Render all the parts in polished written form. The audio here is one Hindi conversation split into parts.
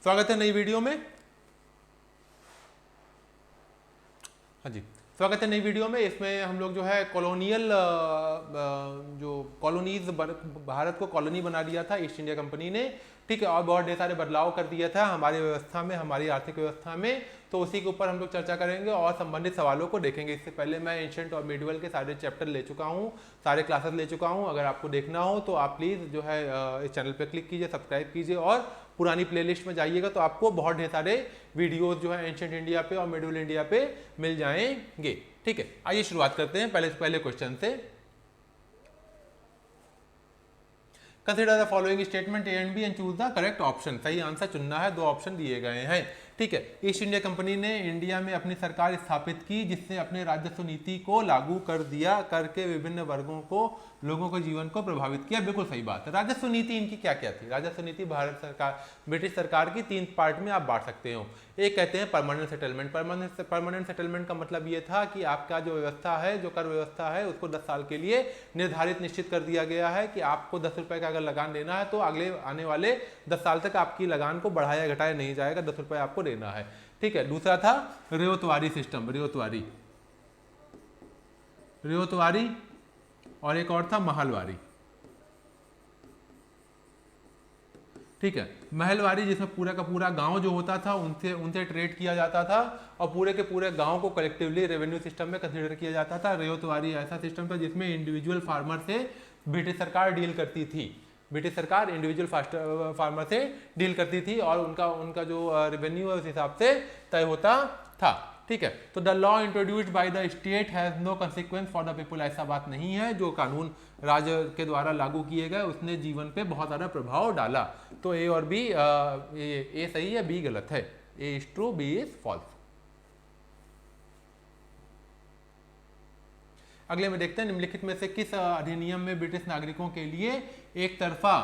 स्वागत है नई वीडियो में। हाँ जी, स्वागत है नई वीडियो में। इसमें हम लोग जो है कॉलोनियल जो कॉलोनीज भारत को कॉलोनी बना दिया था ईस्ट इंडिया कंपनी ने, ठीक है, और बहुत ढेर सारे बदलाव कर दिया था हमारी व्यवस्था में, हमारी आर्थिक व्यवस्था में। तो उसी के ऊपर हम लोग चर्चा करेंगे और संबंधित सवालों को देखेंगे। इससे पहले मैं एंशिएंट और मिडिवल के सारे चैप्टर ले चुका हूँ, सारे क्लासेस ले चुका हूँ। अगर आपको देखना हो तो आप प्लीज़ जो है इस चैनल पर क्लिक कीजिए, सब्सक्राइब कीजिए और पुरानी प्लेलिस्ट में जाइएगा तो आपको बहुत ढेर सारे वीडियोस जो है एंशिएंट इंडिया पे और मिडिवल इंडिया पे मिल जाएंगे। ठीक है, आइए शुरुआत करते हैं पहले क्वेश्चन से। Consider the following statement A and B and choose the correct option. सही आंसर चुनना है, दो ऑप्शन दिए गए हैं। ठीक है, ईस्ट इंडिया कंपनी ने इंडिया में अपनी सरकार स्थापित की जिसने अपने राजस्व नीति को लागू कर दिया, करके विभिन्न वर्गों को, लोगों के जीवन को प्रभावित किया। बिल्कुल सही बात है। राजस्व नीति इनकी क्या क्या थी? राजस्व नीति भारत सरकार, ब्रिटिश सरकार की तीन पार्ट में आप बांट सकते हो। एक कहते हैं परमानेंट सेटलमेंट। परमानेंट सेटलमेंट का मतलब ये था कि आपका जो व्यवस्था है, जो कर व्यवस्था है, उसको 10 साल के लिए निर्धारित निश्चित कर दिया गया है कि आपको 10 रुपए का अगर लगान देना है तो अगले आने वाले 10 साल तक आपकी लगान को बढ़ाया घटाया नहीं जाएगा, 10 रुपए आपको देना है। ठीक है। दूसरा था रेवतवारी सिस्टम, रेवतवारी और एक और था महलवारी। ठीक है, महलवारी जिसमें पूरा का पूरा गांव जो होता था उनसे ट्रेड किया जाता था और पूरे के पूरे गांव को कलेक्टिवली रेवेन्यू सिस्टम में कंसीडर किया जाता था। रेवतवारी ऐसा सिस्टम था जिसमें इंडिविजुअल फार्मर से ब्रिटिश सरकार डील करती थी। ब्रिटिश सरकार इंडिविजुअल फार्मर से डील करती थी और उनका जो रेवेन्यू है उस हिसाब से तय होता था। ठीक है, तो the law introduced by the state has no consequence for the people. ऐसा बात नहीं है, जो कानून राज्य के द्वारा लागू किए गए उसने जीवन पे बहुत ज़्यादा प्रभाव डाला। तो ए और बी, ए सही है, बी गलत है। A is true, B is false. अगले में देखते हैं निम्नलिखित में से किस अधिनियम में ब्रिटिश नागरिकों के लिए एक तरफा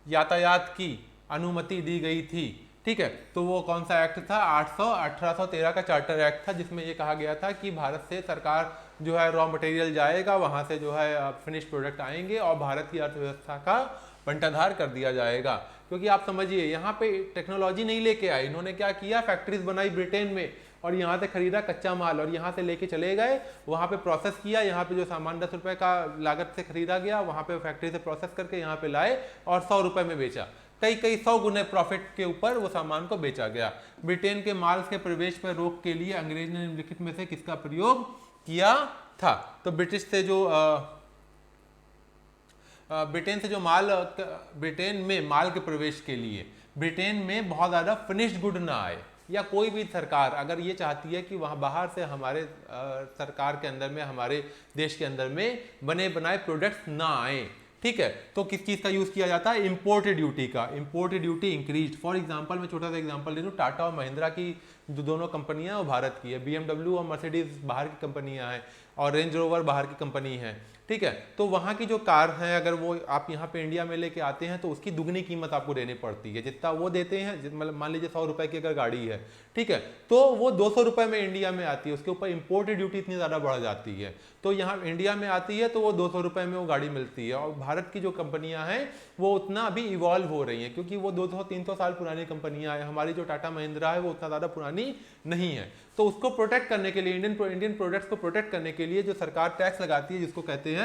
यातायात की अनुमति दी गई थी। ठीक है, तो वो कौन सा एक्ट था? 1813 का चार्टर एक्ट था, जिसमें ये कहा गया था कि भारत से सरकार जो है रॉ मटेरियल जाएगा, वहां से जो है फिनिश प्रोडक्ट आएंगे और भारत की अर्थव्यवस्था का बंटाधार कर दिया जाएगा। क्योंकि आप समझिए यहाँ पे टेक्नोलॉजी नहीं लेके आए, इन्होंने क्या किया, फैक्ट्रीज बनाई ब्रिटेन में और यहाँ से खरीदा कच्चा माल और यहाँ से लेके चले गए, वहाँ पे प्रोसेस किया, यहाँ पे जो सामान 10 रुपए का लागत से खरीदा गया वहाँ पे फैक्ट्री से प्रोसेस करके यहाँ पे लाए और 100 रुपए में बेचा। कई 100 गुने प्रॉफिट के ऊपर वो सामान को बेचा गया। ब्रिटेन के माल के प्रवेश पर रोक के लिए अंग्रेज ने निम्नलिखित में से किसका प्रयोग किया था? तो ब्रिटेन में माल के प्रवेश के लिए ब्रिटेन में बहुत ज़्यादा फिनिश्ड गुड ना आए, या कोई भी सरकार अगर ये चाहती है कि वहाँ बाहर से हमारे सरकार के अंदर में, हमारे देश के अंदर में बने बनाए प्रोडक्ट्स ना आए, ठीक है, तो किस चीज़ का यूज़ किया जाता है? इम्पोर्ट ड्यूटी का। Import duty increase. For example मैं छोटा सा एग्जांपल दे दूँ, टाटा और महिंद्रा की जो दोनों कंपनियां वो भारत की है, BMW और मर्सिडीज बाहर की कंपनियां हैं और रेंज रोवर बाहर की कंपनी है। ठीक है, तो वहाँ की जो कार है अगर वो आप यहाँ पे इंडिया में लेके आते हैं तो उसकी दुगनी कीमत आपको देनी पड़ती है जितना वो देते हैं। मतलब मान लीजिए 100 रुपए की अगर गाड़ी है, ठीक है, तो वो 200 रुपए में इंडिया में आती है, उसके ऊपर इंपोर्ट ड्यूटी इतनी ज़्यादा बढ़ जाती है। तो यहाँ इंडिया में आती है तो वो 200 रुपए में वो गाड़ी मिलती है। और भारत की जो कंपनियाँ हैं वो उतना अभी इवॉल्व हो रही हैं क्योंकि वो 200-300 साल पुरानी कंपनियाँ हैं। हमारी जो टाटा महिंद्रा है वो उतना ज़्यादा पुरानी नहीं है। तो उसको प्रोटेक्ट करने के लिए, इंडियन प्रोडक्ट्स को प्रोटेक्ट करने के लिए जो सरकार टैक्स लगाती है जिसको कहते हैं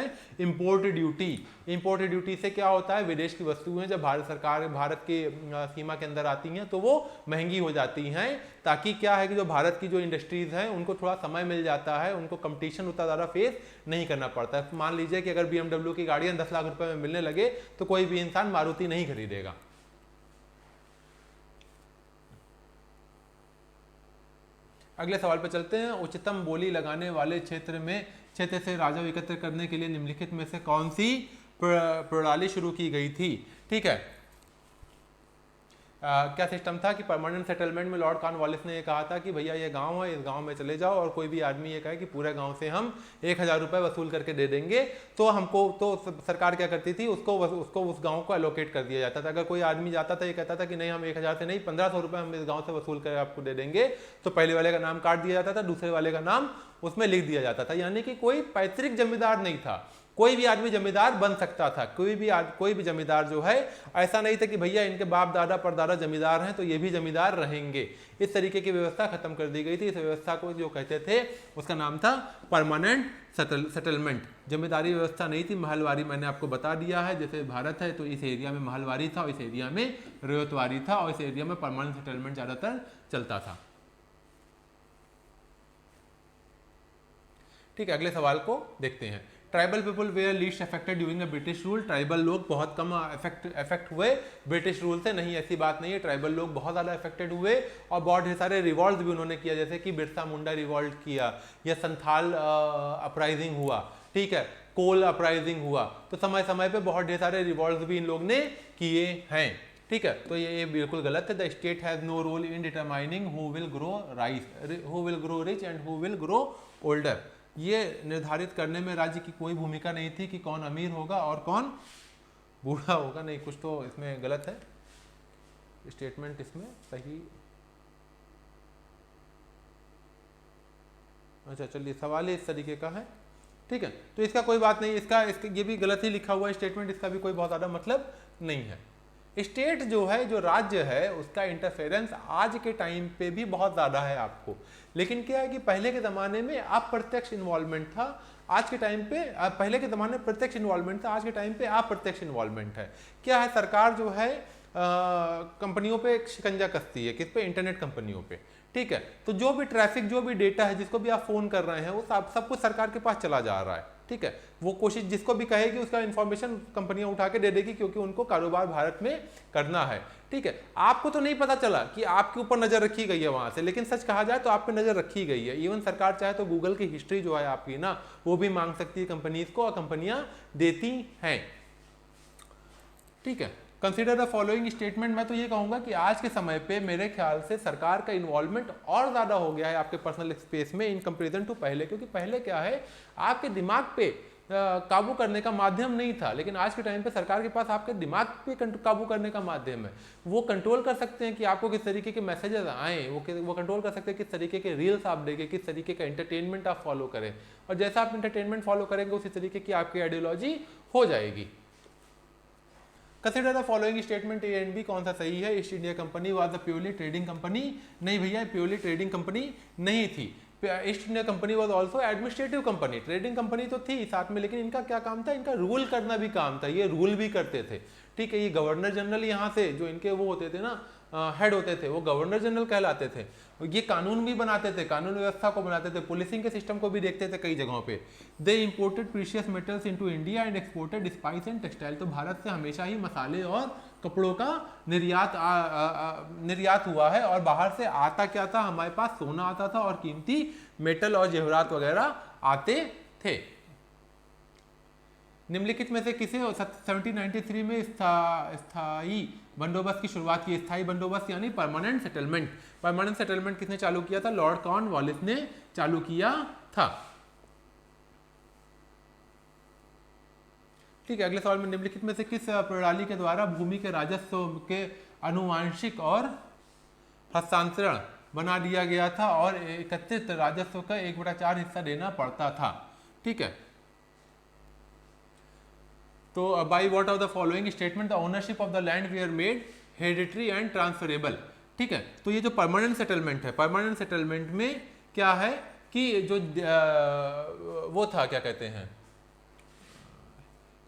इंपोर्ट ड्यूटी। इंपोर्ट ड्यूटी से क्या होता है, विदेश की वस्तुएं जब भारत के सीमा के अंदर आती हैं तो वो महंगी हो जाती हैं, ताकि क्या है कि जो भारत की जो इंडस्ट्रीज हैं उनको थोड़ा समय मिल जाता है, उनको कंपटीशन उतना ज़्यादा फेस नहीं करना पड़ता है। मान लीजिए कि अगर BMW की गाड़ियाँ 10 लाख रुपए में मिलने लगे तो कोई भी इंसान मारुति नहीं खरीदेगा। अगले सवाल पर चलते हैं। उच्चतम बोली लगाने वाले क्षेत्र से राजस्व एकत्र करने के लिए निम्नलिखित में से कौन सी प्रणाली शुरू की गई थी? ठीक है, क्या सिस्टम था कि परमानेंट सेटलमेंट में लॉर्ड कॉर्नवालिस ने ये कहा था कि भैया ये गांव है, इस गांव में चले जाओ और कोई भी आदमी ये कहे कि पूरे गांव से हम 1000 रुपये वसूल करके दे देंगे, तो हमको तो सरकार क्या करती थी, उसको उस गांव को एलोकेट कर दिया जाता था। अगर कोई आदमी जाता था ये कहता था कि नहीं हम 1000 से नहीं 1500 रुपये हम इस गाँव से वसूल कर आपको दे देंगे, तो पहले वाले का नाम काट दिया जाता था, दूसरे वाले का नाम उसमें लिख दिया जाता था। यानी कि कोई पैतृक जमींदार नहीं था, कोई भी आदमी जमींदार बन सकता था, कोई भी जमींदार जो है, ऐसा नहीं था कि भैया इनके बाप दादा परदादा जमींदार हैं तो ये भी जमींदार रहेंगे। इस तरीके की व्यवस्था खत्म कर दी गई थी। इस व्यवस्था को जो कहते थे उसका नाम था परमानेंट सेटलमेंट। जमींदारी व्यवस्था नहीं थी, महलवारी मैंने आपको बता दिया है। जैसे भारत है तो इस एरिया में महलवारी था, इस एरिया में रैयतवारी था, और इस एरिया में परमानेंट सेटलमेंट ज़्यादातर चलता था। ठीक है, अगले सवाल को देखते हैं। Tribal people were least affected during the British rule. Tribal लोग बहुत कम अफेक्ट हुए ब्रिटिश रूल से, नहीं ऐसी बात नहीं है, ट्राइबल लोग बहुत ज़्यादा अफेक्टेड हुए और बहुत ढेर सारे रिवॉल्ट भी उन्होंने किया, जैसे कि बिरसा मुंडा रिवॉल्ट किया या संथाल अपराइजिंग हुआ, ठीक है, कोल अपराइजिंग हुआ। तो समय समय पे बहुत ढेर सारे रिवॉल्ट भी इन लोग ने किए हैं। ठीक है, तो ये बिल्कुल गलत है। The state has no role in determining who will grow rich and who will grow older. ये निर्धारित करने में राज्य की कोई भूमिका नहीं थी कि कौन अमीर होगा और कौन बूढ़ा होगा। नहीं, कुछ तो इसमें गलत है, स्टेटमेंट इसमें सही। अच्छा चलिए, सवाल इस तरीके का है, ठीक है, तो इसका कोई बात नहीं, इसका ये भी गलत ही लिखा हुआ है स्टेटमेंट, इसका भी कोई बहुत ज़्यादा मतलब नहीं है। स्टेट जो है, जो राज्य है, उसका इंटरफेरेंस आज के टाइम पे भी बहुत ज़्यादा है आपको, लेकिन क्या है कि पहले के ज़माने में अप्रत्यक्ष इन्वॉल्वमेंट था, आज के टाइम पे पहले के ज़माने में प्रत्यक्ष इन्वॉल्वमेंट था, आज के टाइम पे अप्रत्यक्ष इन्वॉल्वमेंट है। क्या है, सरकार जो है कंपनियों पे शिकंजा कसती है, किस पे, इंटरनेट कंपनियों पे, ठीक है, तो जो भी ट्रैफिक, जो भी डेटा है, जिसको भी आप फोन कर रहे हैं, वो सब कुछ सरकार के पास चला जा रहा है, ठीक है। वो कोशिश जिसको भी कहेगी उसका इन्फॉर्मेशन कंपनियां उठा के दे देगी, क्योंकि उनको कारोबार भारत में करना है, ठीक है। आपको तो नहीं पता चला कि आपके ऊपर नजर रखी गई है वहां से, लेकिन सच कहा जाए तो आप पे नजर रखी गई है। इवन सरकार चाहे तो गूगल की हिस्ट्री जो है आपकी ना, वो भी मांग सकती है कंपनीज को, और कंपनियां देती हैं, ठीक है। Consider the following statement. मैं तो ये कहूंगा कि आज के समय पे मेरे ख्याल से सरकार का इन्वॉल्वमेंट और ज़्यादा हो गया है आपके पर्सनल स्पेस में इन कंपेरिजन टू पहले, क्योंकि पहले क्या है, आपके दिमाग पे काबू करने का माध्यम नहीं था, लेकिन आज के टाइम पे सरकार के पास आपके दिमाग पे काबू करने का माध्यम है। वो कंट्रोल कर सकते हैं कि आपको किस तरीके के मैसेजेस आएँ, वो कंट्रोल कर सकते हैं किस तरीके के रील्स आप देखें, किस तरीके का एंटरटेनमेंट आप फॉलो करें, और जैसा आप एंटरटेनमेंट फॉलो करेंगे उसी तरीके की आपकी आइडियोलॉजी हो जाएगी। Consider the following statement, A and B, कौन सा सही है। East India company was the purely trading company. नहीं भैया, प्योरली ट्रेडिंग कंपनी नहीं थी। East India company was also administrative company. Trading company तो थी साथ में, लेकिन इनका क्या काम था, इनका रूल करना भी काम था, ये रूल भी करते थे, ठीक है। ये गवर्नर जनरल यहाँ से जो इनके वो होते थे ना, हेड होते थे, वो गवर्नर जनरल कहलाते थे। ये कानून भी बनाते थे, कानून व्यवस्था को बनाते थे, पुलिसिंग के सिस्टम को भी देखते थे कई जगहों पे। They imported precious metals into India and exported spice and textile. तो भारत से हमेशा ही मसाले और कपड़ों का निर्यात हुआ है, और बाहर से आता क्या था, हमारे पास सोना आता था और कीमती मेटल और जेवरात वगैरह आते थे। निम्नलिखित में से किसे 1793 में स्थायी बंदोबस्त की शुरुआत की। स्थायी बंदोबस्त यानी परमानेंट सेटलमेंट। परमानेंट सेटलमेंट किसने चालू किया था, लॉर्ड कॉर्नवालिस ने चालू किया था, ठीक है। अगले सवाल में निम्नलिखित में से किस प्रणाली के द्वारा भूमि के राजस्व के आनुवांशिक और हस्तांतरण बना दिया गया था और एकत्रित राजस्व का 1/4 हिस्सा देना पड़ता था, ठीक है। तो by what of the following statement the ownership of the land were made hereditary and transferable, ठीक है। तो ये जो परमानेंट सेटलमेंट है, परमानेंट सेटलमेंट में क्या है कि जो वो था, क्या कहते हैं,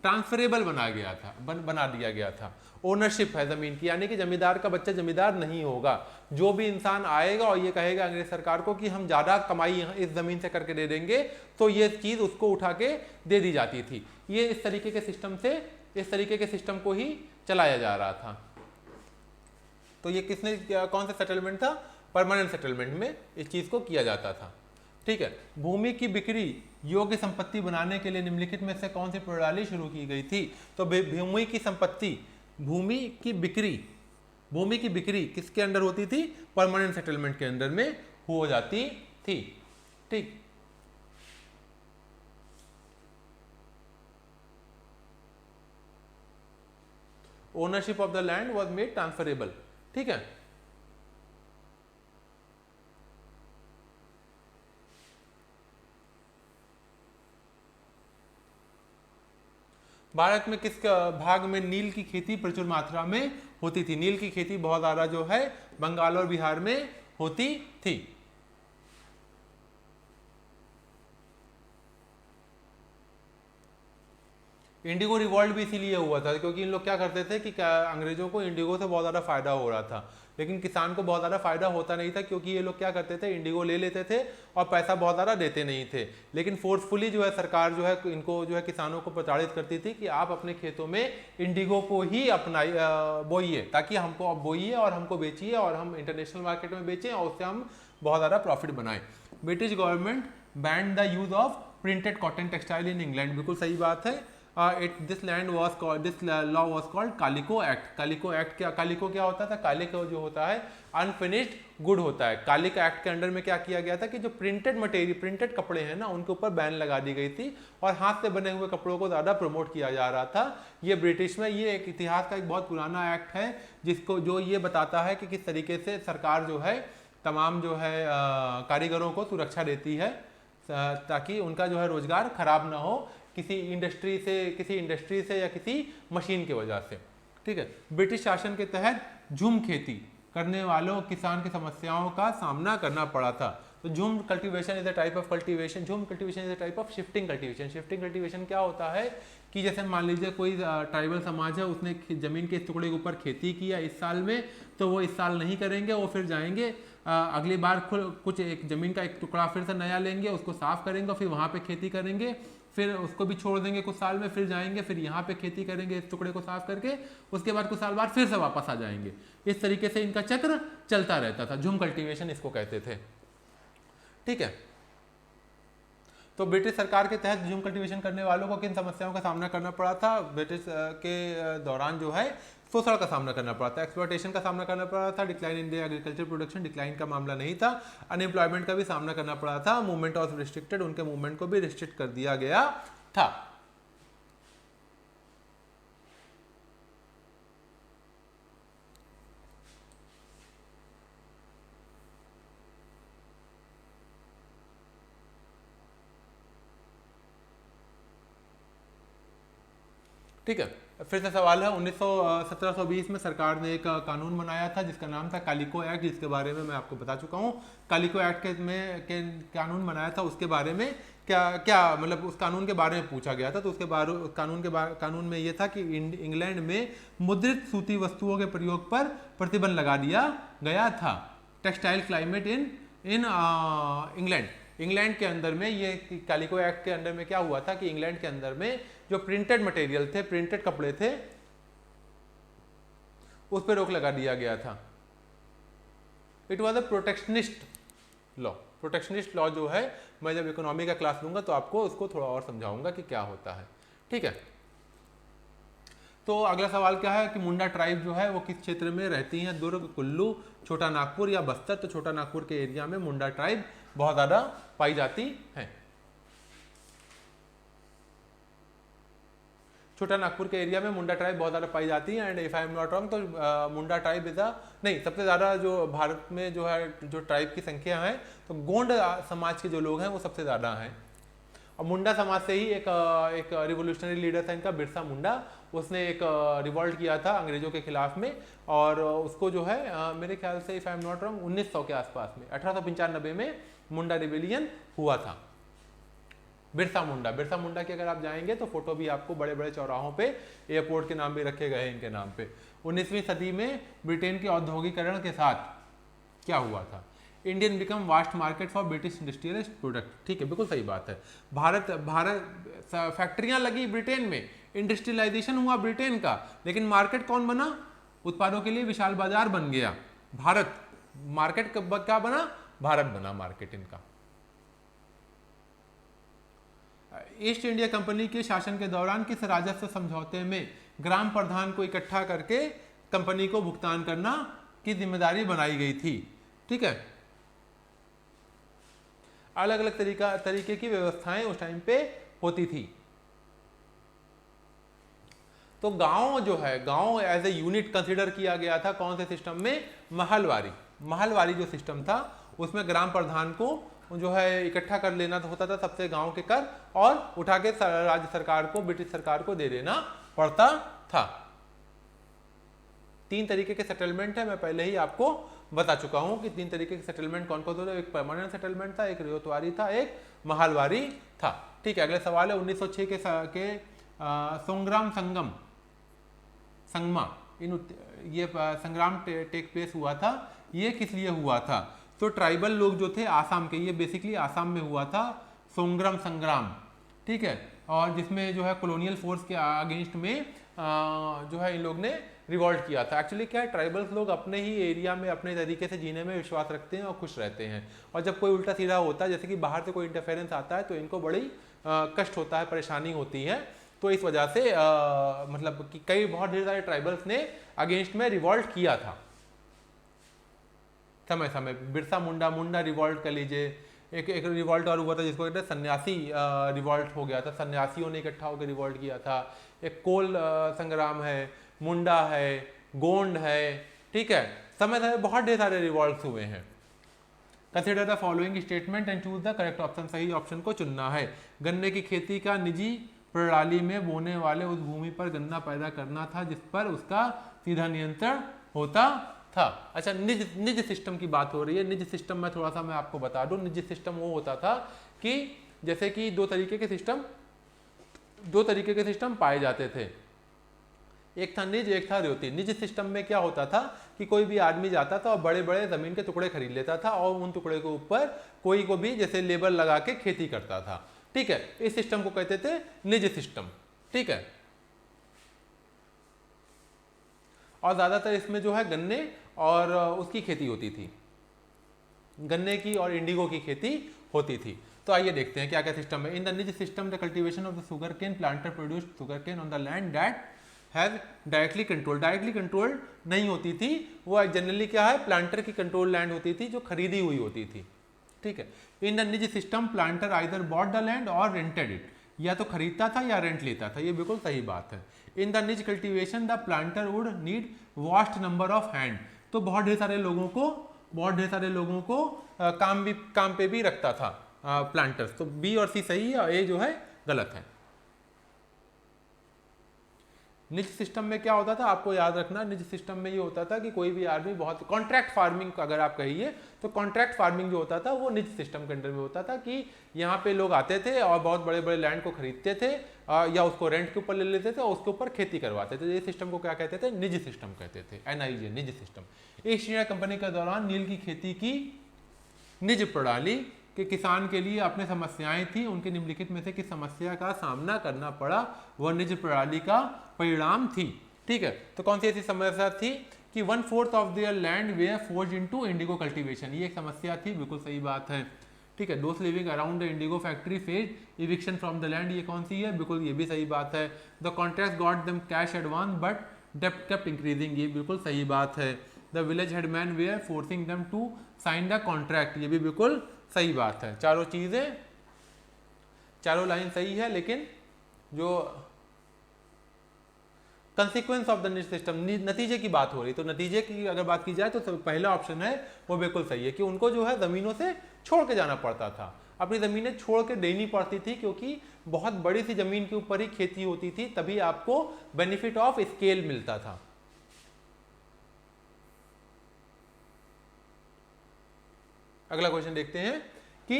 ट्रांसफरेबल बना दिया गया था। ओनरशिप है जमीन की, यानी कि जमींदार का बच्चा जमींदार नहीं होगा। जो भी इंसान आएगा और ये कहेगा अंग्रेज सरकार को कि हम ज़्यादा कमाई यहाँ इस ज़मीन से करके दे देंगे, तो ये चीज़ उसको उठा के दे दी जाती थी। ये इस तरीके के सिस्टम को ही चलाया जा रहा था। तो ये कौन सा सेटलमेंट था, परमानेंट सेटलमेंट में इस चीज़ को किया जाता था, ठीक है। भूमि की बिक्री योग्य संपत्ति बनाने के लिए निम्नलिखित में से कौन सी प्रणाली शुरू की गई थी। तो भूमि की बिक्री किसके अंडर होती थी, परमानेंट सेटलमेंट के अंडर में हो जाती थी, ठीक। Ownership of the land was made transferable, ठीक है। भारत में किस भाग में नील की खेती प्रचुर मात्रा में होती थी? नील की खेती बहुत ज़्यादा जो है बंगाल और बिहार में होती थी। इंडिगो रिवॉल्ट भी इसीलिए हुआ था क्योंकि इन लोग क्या करते थे कि अंग्रेजों को इंडिगो से बहुत ज़्यादा फायदा हो रहा था, लेकिन किसान को बहुत ज़्यादा फायदा होता नहीं था क्योंकि ये लोग क्या करते थे, इंडिगो ले लेते थे और पैसा बहुत ज़्यादा देते नहीं थे। लेकिन फोर्सफुली जो है सरकार जो है इनको जो है किसानों को प्रताड़ित करती थी कि आप अपने खेतों में इंडिगो को ही बोइए, ताकि हमको अब बोइए और हमको बेचिए और हम इंटरनेशनल मार्केट में बेचें और उससे हम बहुत ज़्यादा प्रॉफिट बनाएं। British government banned the use of printed cotton textile in England, बिल्कुल सही बात है। This law was called calico act. Calico act क्या, कालिको क्या होता था? कालिको जो होता है अनफिनिश्ड गुड होता है। कालिको एक्ट के अंडर में क्या किया गया था कि जो प्रिंटेड मटेरियल, प्रिंटेड कपड़े हैं ना, उनके ऊपर बैन लगा दी गई थी और हाथ से बने हुए कपड़ों को ज़्यादा प्रमोट किया जा रहा था। ये ब्रिटिश में ये एक इतिहास का एक बहुत पुराना एक्ट है जिसको जो ये बताता है कि किस तरीके से सरकार जो है तमाम जो है कारीगरों को सुरक्षा देती है ताकि उनका जो है रोजगार खराब ना हो किसी इंडस्ट्री से या किसी मशीन की वजह से। ठीक है, ब्रिटिश शासन के तहत झूम खेती करने वालों किसान की समस्याओं का सामना करना पड़ा था। तो jhum cultivation is a type of cultivation, jhum cultivation is a type of shifting cultivation. Shifting cultivation क्या होता है कि जैसे मान लीजिए कोई ट्राइबल समाज है, उसने जमीन के इस टुकड़े के ऊपर खेती किया इस साल में, तो वो इस साल नहीं करेंगे, वो फिर जाएंगे अगली बार कुछ एक जमीन का एक टुकड़ा फिर से नया लेंगे, उसको साफ करेंगे, फिर वहाँ पे खेती करेंगे, फिर उसको भी छोड़ देंगे कुछ साल में, फिर जाएंगे फिर यहाँ पे खेती करेंगे इस टुकड़े को साफ करके, उसके बाद कुछ साल बाद फिर से वापस आ जाएंगे। इस तरीके से इनका चक्र चलता रहता था, झूम कल्टीवेशन इसको कहते थे। ठीक है, तो ब्रिटिश सरकार के तहत झूम कल्टीवेशन करने वालों को किन समस्याओं का सामना करना पड़ा था? ब्रिटिश के दौरान जो है शोषण का सामना करना पड़ा था, एक्सप्लॉयटेशन का सामना करना पड़ा था, decline in the agriculture production, decline का मामला नहीं था, अनएम्प्लॉयमेंट का भी सामना करना पड़ा था, मूवमेंट ऑफ रिस्ट्रिक्टेड, उनके मूवमेंट को भी रिस्ट्रिक्ट कर दिया गया था। ठीक है, फिर से सवाल है 1720 में सरकार ने एक कानून बनाया था जिसका नाम था कालिको एक्ट, जिसके बारे में मैं आपको बता चुका हूँ। कालिको एक्ट के कानून बनाया था, उसके बारे में क्या मतलब उस कानून के बारे में पूछा गया था। तो उसके कानून में ये था कि इंग्लैंड में मुद्रित सूती वस्तुओं के प्रयोग पर प्रतिबंध लगा दिया गया था। टेक्सटाइल क्लाइमेट इन इंग्लैंड के अंदर में ये कालिको एक्ट के अंदर में क्या हुआ था कि इंग्लैंड के अंदर में जो प्रिंटेड मटेरियल थे, प्रिंटेड कपड़े थे, उस पर रोक लगा दिया गया था। It was a protectionist law. Protectionist law जो है मैं जब इकोनॉमी का क्लास लूंगा तो आपको उसको थोड़ा और समझाऊंगा कि क्या होता है। ठीक है, तो अगला सवाल क्या है कि मुंडा ट्राइब जो है वो किस क्षेत्र में रहती हैं? दुर्ग, कुल्लू, छोटा नागपुर या बस्तर? तो छोटा नागपुर के एरिया में मुंडा ट्राइब बहुत ज्यादा पाई जाती है। छोटा नागपुर के एरिया में मुंडा ट्राइब बहुत ज़्यादा पाई जाती है। And if I am not wrong तो मुंडा ट्राइब इज नहीं, सबसे ज़्यादा जो भारत में जो है जो ट्राइब की संख्या है तो गोंड समाज के जो लोग हैं वो सबसे ज़्यादा हैं। और मुंडा समाज से ही एक रिवोल्यूशनरी लीडर था इनका, बिरसा मुंडा। उसने एक रिवॉल्ट किया था अंग्रेजों के खिलाफ में और उसको जो है मेरे ख्याल से if I am not wrong 1900 के आसपास में 1895 में मुंडा रिबेलियन हुआ था। बिरसा मुंडा की अगर आप जाएंगे तो फोटो भी आपको बड़े बड़े चौराहों पे, एयरपोर्ट के नाम भी रखे गए हैं इनके नाम पे। 19वीं सदी में ब्रिटेन के औद्योगिकरण के साथ क्या हुआ था? Indian become vast market for British industrial product. ठीक है, बिल्कुल सही बात है। भारत फैक्ट्रियां लगी ब्रिटेन में, इंडस्ट्रियलाइजेशन हुआ ब्रिटेन का, लेकिन मार्केट कौन बना? उत्पादों के लिए विशाल बाजार बन गया भारत। मार्केट क्या बना? भारत बना मार्केट इनका। ईस्ट इंडिया कंपनी के शासन के दौरान किस राजस्व समझौते में ग्राम प्रधान को इकट्ठा करके कंपनी को भुगतान करना की जिम्मेदारी बनाई गई थी? ठीक है, अलग अलग तरीके की व्यवस्थाएं उस टाइम पे होती थी। तो गांव जो है, गांव एज ए यूनिट कंसिडर किया गया था कौन से सिस्टम में? महलवारी जो सिस्टम था उसमें ग्राम प्रधान को जो है इकट्ठा कर लेना होता था सबसे गांव के कर, और उठा के राज्य सरकार को, ब्रिटिश सरकार को दे देना पड़ता था। 3 तरीके के सेटलमेंट है, मैं पहले ही आपको बता चुका हूं कि 3 तरीके के सेटलमेंट कौन कौन थे। एक परमानेंट सेटलमेंट था, एक रियोतवारी था, एक महालवारी था। ठीक है, अगले सवाल है 1906 के संग्राम संगमा ये संग्राम टेक प्लेस हुआ था, ये किस लिए हुआ था? तो ट्राइबल लोग जो थे आसाम के, ये बेसिकली आसाम में हुआ था सोंग्राम संग्राम, ठीक है, और जिसमें जो है कॉलोनियल फोर्स के अगेंस्ट में जो है इन लोग ने रिवॉल्ट किया था। एक्चुअली क्या है, ट्राइबल्स लोग अपने ही एरिया में अपने तरीके से जीने में विश्वास रखते हैं और खुश रहते हैं, और जब कोई उल्टा सीधा होता है, जैसे कि बाहर से कोई इंटरफेरेंस आता है, तो इनको बड़ी कष्ट होता है, परेशानी होती है। तो इस वजह से मतलब कि कई बहुत ढेर सारे ट्राइबल्स ने अगेंस्ट में रिवॉल्ट किया था समय समय। बिरसा मुंडा रिवॉल्ट कर लीजिए, एक रिवॉल्ट और हुआ था जिसको कहते हैं सन्यासी रिवॉल्ट हो गया था, सन्यासियों ने इकट्ठा होकर रिवॉल्ट किया था। एक कोल संग्राम है, मुंडा है, गोंड है, ठीक है, समय समय बहुत ढेर सारे रिवॉल्ट हुए हैं। Consider the following statement and choose the correct option, सही ऑप्शन को चुनना है। गन्ने की खेती का निजी प्रणाली में बोने वाले उस भूमि पर गन्ना पैदा करना था जिस पर उसका सीधा नियंत्रण होता था। अच्छा, निज सिस्टम की बात हो रही है। निज सिस्टम में थोड़ा सा मैं आपको बता दूं, निज सिस्टम वो होता था कि जैसे कि दो तरीके के सिस्टम पाए जाते थे, एक था निज, एक था र्योती। निज सिस्टम में क्या होता था कि कोई भी आदमी जाता था और बड़े बड़े जमीन के टुकड़े खरीद लेता था और उन टुकड़े के ऊपर कोई को भी जैसे लेबर लगा के खेती करता था, ठीक है। इस सिस्टम को कहते थे निज सिस्टम, ठीक है। और ज्यादातर इसमें जो है गन्ने और उसकी खेती होती थी, गन्ने की और इंडिगो की खेती होती थी। तो आइए देखते हैं क्या क्या सिस्टम है। इन द निज system the cultivation of the sugarcane planter produced sugarcane on the land that have directly controlled नहीं होती थी, वो जनरली क्या है, प्लांटर की कंट्रोल लैंड होती थी जो खरीदी हुई होती थी, ठीक है। इन द निज system planter either bought the land और रेंटेड इट, या तो खरीदता था या रेंट लेता था, ये बिल्कुल सही बात है। इन द निज cultivation the planter would need vast number of hand, तो बहुत ढेर सारे लोगों को काम पे भी रखता था प्लांटर्स। तो बी और सी सही है और ए जो है गलत है। निज सिस्टम में क्या होता था, आपको याद रखना, निज सिस्टम में ये होता था कि कोई भी आदमी बहुत कॉन्ट्रैक्ट फार्मिंग अगर आप कहिए तो कॉन्ट्रैक्ट फार्मिंग जो होता था वो निज सिस्टम के अंडर में होता था कि यहाँ पे लोग आते थे और बहुत बड़े बड़े लैंड को खरीदते थे या उसको रेंट के ऊपर ले लेते थे और उसके ऊपर खेती करवाते थे। ये सिस्टम को क्या कहते थे, निज सिस्टम कहते थे, NIJ, निज सिस्टम। ईस्ट इंडिया कंपनी के दौरान नील की खेती की निज प्रणाली कि किसान के लिए अपने समस्याएं थी, उनके निम्नलिखित में से किस समस्या का सामना करना पड़ा, वह निज प्रणाली का परिणाम थी, ठीक है। तो कौन सी ऐसी समस्या थी कि 1/4 of their land were forced into indigo cultivation, ये एक समस्या थी, बिल्कुल सही बात है, ठीक है। दोस्त living around the Indigo factory phase eviction from the land, ये कौन सी है, बिल्कुल ये भी सही बात है। The contract got them cash advance but डेप्ट केप्ट इंक्रीजिंग, ये बिल्कुल सही बात है। The village headman were forcing them to sign the contract, ये भी बिल्कुल सही बात है। चारों चीजें, चारों लाइन सही है, लेकिन जो कंसिक्वेंस ऑफ द निज सिस्टम, नतीजे की बात हो रही, तो नतीजे की अगर बात की जाए तो पहला ऑप्शन है वो बिल्कुल सही है कि उनको जो है जमीनों से छोड़ के जाना पड़ता था, अपनी जमीनें छोड़ के देनी पड़ती थी, क्योंकि बहुत बड़ी सी जमीन के ऊपर ही खेती होती थी, तभी आपको बेनिफिट ऑफ स्केल मिलता था। अगला क्वेश्चन देखते हैं कि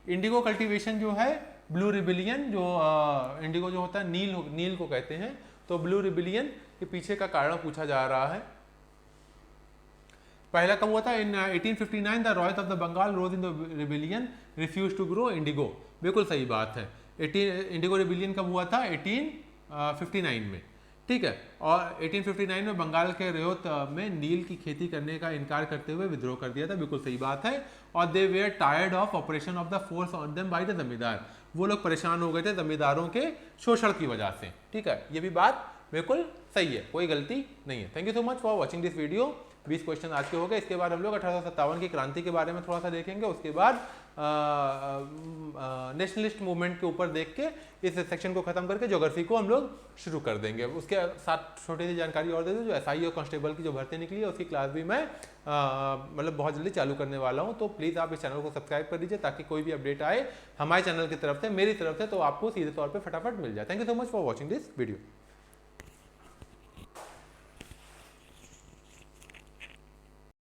इंडिगो कल्टीवेशन जो है, ब्लू रिबिलियन जो इंडिगो जो होता है नील को कहते हैं, तो ब्लू रिबिलियन के पीछे का कारण पूछा जा रहा है। पहला कब हुआ था, in 1859 the royals of the Bengal rose in the rebellion refuse to grow indigo, बिल्कुल सही बात है। इंडिगो रिबिलियन कब हुआ था, 1859 में, ठीक है। और 1859 में बंगाल के रेवत में नील की खेती करने का इनकार करते हुए विद्रोह कर दिया था, बिल्कुल सही बात है। और they were tired of operation of the force on them by the zamindar, वो लोग परेशान हो गए थे जमींदारों के शोषण की वजह से, ठीक है। ये भी बात बिल्कुल सही है, कोई गलती नहीं है। Thank you so much for watching this video. 20 question आज के हो गए। इसके बाद हम लोग 1857 की क्रांति के बारे में थोड़ा सा देखेंगे। उसके बाद नेशनलिस्ट मूवमेंट के ऊपर देख के इस सेक्शन को खत्म करके ज्योग्राफी को हम लोग शुरू कर देंगे। उसके साथ छोटी सी जानकारी और दे दूं, जो एसआई और कांस्टेबल की जो भर्ती निकली है उसकी क्लास भी मैं मतलब बहुत जल्दी चालू करने वाला हूं। तो प्लीज़ आप इस चैनल को सब्सक्राइब कर लीजिए ताकि कोई भी अपडेट आए हमारे चैनल की तरफ से, मेरी तरफ से, तो आपको सीधे तौर पर फटाफट मिल जाए। Thank you so much for watching this video.